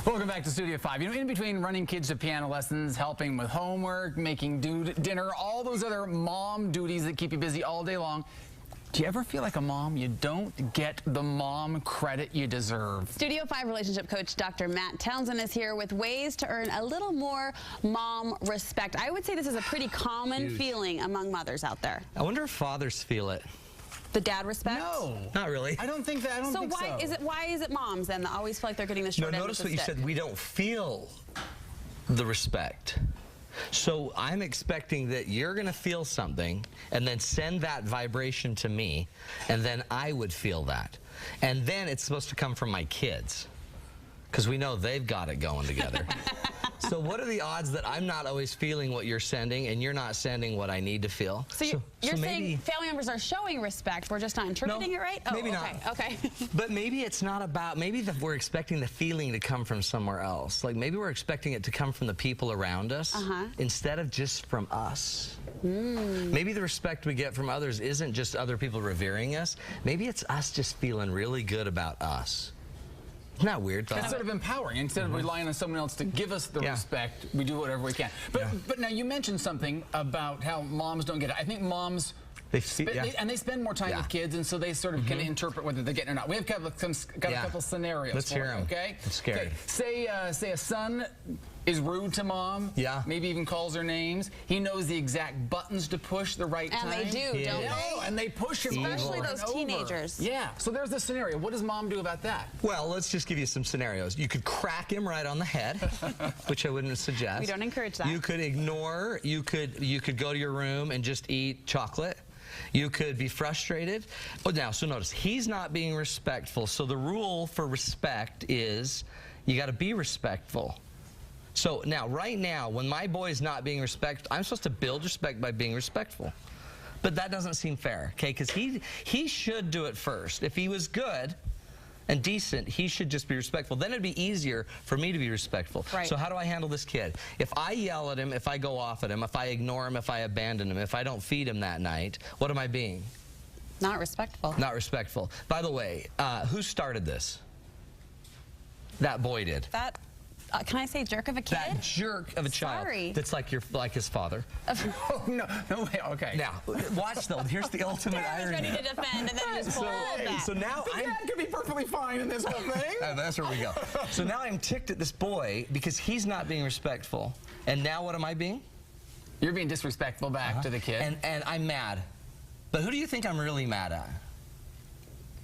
Welcome back to Studio 5. You know, in between running kids to piano lessons, helping with homework, making dinner, all those other mom duties that keep you busy all day long, do you ever feel like a mom, you don't get the mom credit you deserve? Studio 5 relationship coach Dr. Matt Townsend is here with ways to earn a little more mom respect. I would say this is a pretty common feeling among mothers out there. I wonder if fathers feel it. The dad respect? No, not really. I don't think that. I don't think so. Why is it moms then that always feel like they're getting the short end of the Notice stick? what you said. We don't feel the respect. So I'm expecting that you're going to feel something and then send that vibration to me, and then I would feel that. And then it's supposed to come from my kids, because we know they've got it going together. So what are the odds that I'm not always feeling what you're sending and you're not sending what I need to feel? So you're saying family members are showing respect, we're just not interpreting it right? Oh, maybe not. Okay. But maybe it's not about, maybe we're expecting the feeling to come from somewhere else. Like maybe we're expecting it to come from the people around us instead of just from us. Maybe the respect we get from others isn't just other people revering us. Maybe it's us just feeling really good about us. Isn't that weird? It's sort of empowering. Instead of relying on someone else to give us the respect, we do whatever we can. But now you mentioned something about how moms don't get it. I think moms, they spend more time with kids, and so they sort of can interpret whether they're getting it or not. We have got a couple scenarios. Let's hear them. Okay? It's scary. Okay. Say a son is rude to mom. Yeah. Maybe even calls her names. He knows the exact buttons to push the right time. And they do, don't they? And they push him Especially those teenagers. Yeah. So there's the scenario. What does mom do about that? Well, let's just give you some scenarios. You could crack him right on the head, which I wouldn't suggest. We don't encourage that. You could ignore. You could go to your room and just eat chocolate. You could be frustrated. Oh, now, so notice, he's not being respectful. So the rule for respect is you got to be respectful. So now, right now, when my boy is not being respectful, I'm supposed to build respect by being respectful. But that doesn't seem fair, okay? Because he should do it first. If he was good and decent, he should just be respectful. Then it'd be easier for me to be respectful. Right. So how do I handle this kid? If I yell at him, if I go off at him, if I ignore him, if I abandon him, if I don't feed him that night, what am I being? Not respectful. Not respectful. By the way, who started this? That boy did. Can I say jerk of a kid? That jerk of a child. Sorry. That's like his father. Oh, no way. Okay. Now, watch though. Here's the ultimate irony. Ready to defend, and then just pull back. So now the dad could be perfectly fine in this whole thing. That's where we go. So now I'm ticked at this boy because he's not being respectful. And now what am I being? You're being disrespectful back to the kid. And I'm mad. But who do you think I'm really mad at?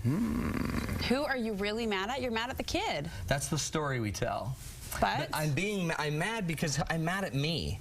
Who are you really mad at? You're mad at the kid. That's the story we tell. But I'm mad because I'm mad at me.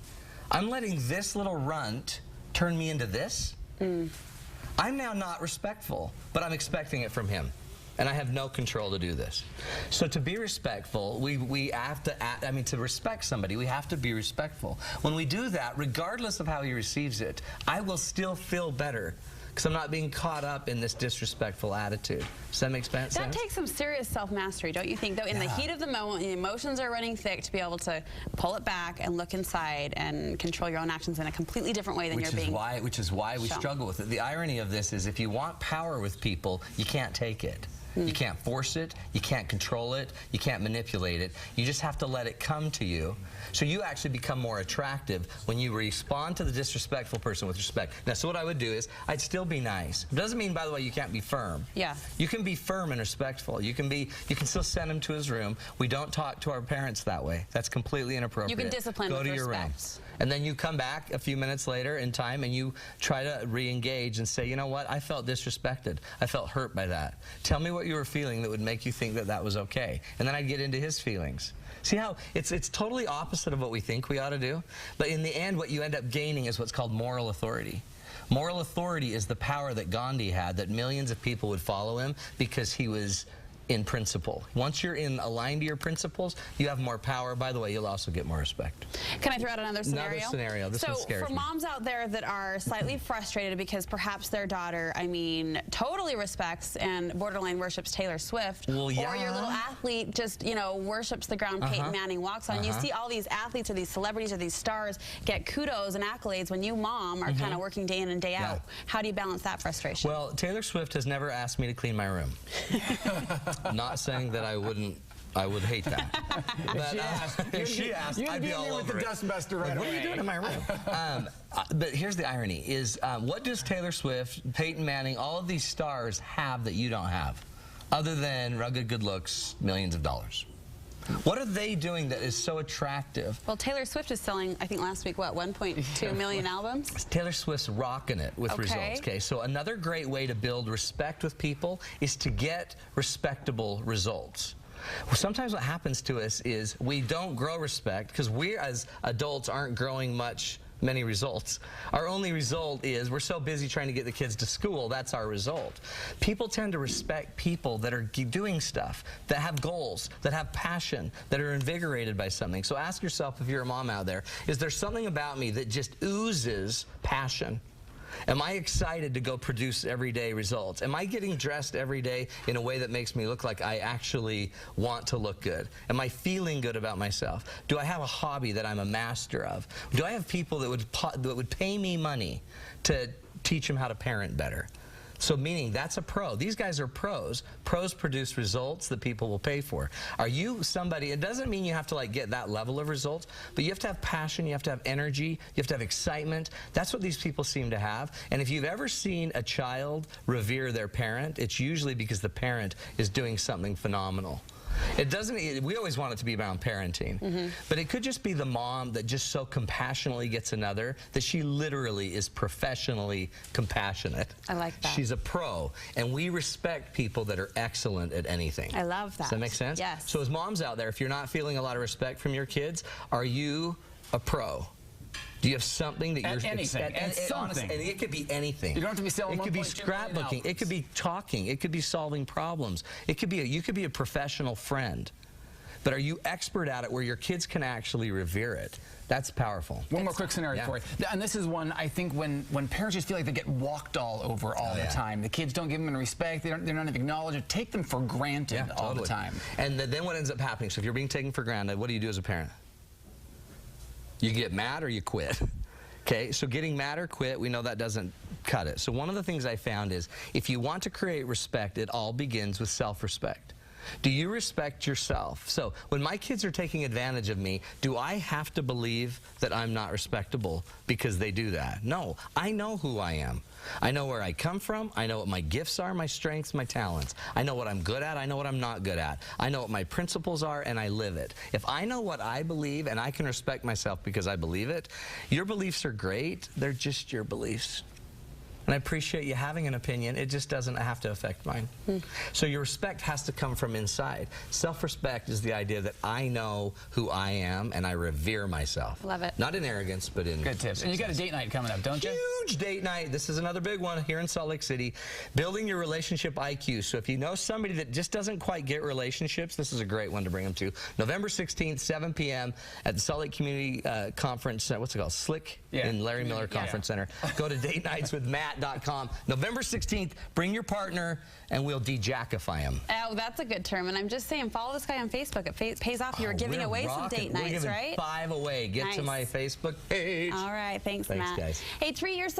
I'm letting this little runt turn me into this. I'm now not respectful, but I'm expecting it from him. And I have no control to do this. So to be respectful, we have to to respect somebody, we have to be respectful. When we do that, regardless of how he receives it, I will still feel better. Because I'm not being caught up in this disrespectful attitude. Does that make sense? That takes some serious self-mastery, don't you think? Though, in the heat of the moment, the emotions are running thick, to be able to pull it back and look inside and control your own actions in a completely different way than you're being Which is why we struggle with it. The irony of this is if you want power with people, you can't take it. You can't force it, you can't control it, you can't manipulate it. You just have to let it come to you. So you actually become more attractive when you respond to the disrespectful person with respect. Now, so what I would do is, I'd still be nice. It doesn't mean, by the way, you can't be firm. Yeah. You can be firm and respectful. You can still send him to his room. We don't talk to our parents that way. That's completely inappropriate. You can discipline Go with to your room. And then you come back a few minutes later in time and you try to re-engage and say, you know what, I felt disrespected. I felt hurt by that. Tell me what you were feeling that would make you think that that was okay. And then I'd get into his feelings. See how it's totally opposite of what we think we ought to do? But in the end, what you end up gaining is what's called moral authority. Moral authority is the power that Gandhi had, that millions of people would follow him because he was in principle. Once you're aligned to your principles, you have more power. By the way, you'll also get more respect. Can I throw out another scenario? Another scenario. This one scares me. For moms out there that are slightly frustrated because perhaps their daughter, totally respects and borderline worships Taylor Swift, or your little athlete just, worships the ground Peyton Manning walks on. You see all these athletes or these celebrities or these stars get kudos and accolades when you, mom, are kind of working day in and day out. How do you balance that frustration? Well, Taylor Swift has never asked me to clean my room. I'm not saying that I wouldn't I would hate that. But, if she asked, I'd be all over it. Dustbuster right away. What are you doing in my room? But here's the irony: is what does Taylor Swift, Peyton Manning, all of these stars have that you don't have, other than rugged good looks, millions of dollars? What are they doing that is so attractive? Well, Taylor Swift is selling, I think last week, what, 1.2 million albums? Taylor Swift's rocking it with results. Okay, so another great way to build respect with people is to get respectable results. Well, sometimes what happens to us is we don't grow respect because we as adults aren't growing many results. Our only result is we're so busy trying to get the kids to school. That's our result. People tend to respect people that are doing stuff, that have goals, that have passion, that are invigorated by something. So ask yourself, if you're a mom out there, is there something about me that just oozes passion? Am I excited to go produce everyday results? Am I getting dressed every day in a way that makes me look like I actually want to look good? Am I feeling good about myself? Do I have a hobby that I'm a master of? Do I have people that would pay me money to teach them how to parent better? So meaning that's a pro. These guys are pros. Pros produce results that people will pay for. Are you somebody, it doesn't mean you have to like get that level of results, but you have to have passion, you have to have energy, you have to have excitement. That's what these people seem to have. And if you've ever seen a child revere their parent, it's usually because the parent is doing something phenomenal. It doesn't, we always want it to be about parenting, but it could just be the mom that just so compassionately gets another that she literally is professionally compassionate. I like that. She's a pro, and we respect people that are excellent at anything. I love that. Does that make sense? Yes. So as moms out there, if you're not feeling a lot of respect from your kids, are you a pro? Do you have something that you're anything? Honestly, and it could be anything. You don't have to be selling. It could be scrapbooking. It could be talking. It could be solving problems. It could be you could be a professional friend. But are you expert at it where your kids can actually revere it? That's powerful. One more quick scenario for you. And this is one, I think, when parents just feel like they get walked all over all the time. The kids don't give them any respect. They're not even acknowledged. Take them for granted all the time. And then what ends up happening, so if you're being taken for granted, what do you do as a parent? You get mad or you quit. Okay, so getting mad or quit, we know that doesn't cut it. So one of the things I found is if you want to create respect, it all begins with self-respect. Do you respect yourself? So when my kids are taking advantage of me, do I have to believe that I'm not respectable because they do that? No, I know who I am. I know where I come from. I know what my gifts are, my strengths, my talents. I know what I'm good at. I know what I'm not good at. I know what my principles are, and I live it. If I know what I believe and I can respect myself because I believe it, your beliefs are great. They're just your beliefs. And I appreciate you having an opinion. It just doesn't have to affect mine. So your respect has to come from inside. Self-respect is the idea that I know who I am and I revere myself. Love it. Not in arrogance, but in good tips. success. And you got a date night coming up, don't you? Huge date night. This is another big one here in Salt Lake City. Building your relationship IQ. So if you know somebody that just doesn't quite get relationships, this is a great one to bring them to. November 16th, 7 p.m. at the Salt Lake Community Conference, what's it called? Slick in Larry Miller Conference Center. Go to datenightswithmatt.com. November 16th, bring your partner and we'll de-jackify him. Oh, that's a good term. And I'm just saying, follow this guy on Facebook. It pays off. You're giving away some date nights, right? We're giving 5 away. Get to my Facebook page. All right. Thanks, Matt. Guys. Hey, treat yourself.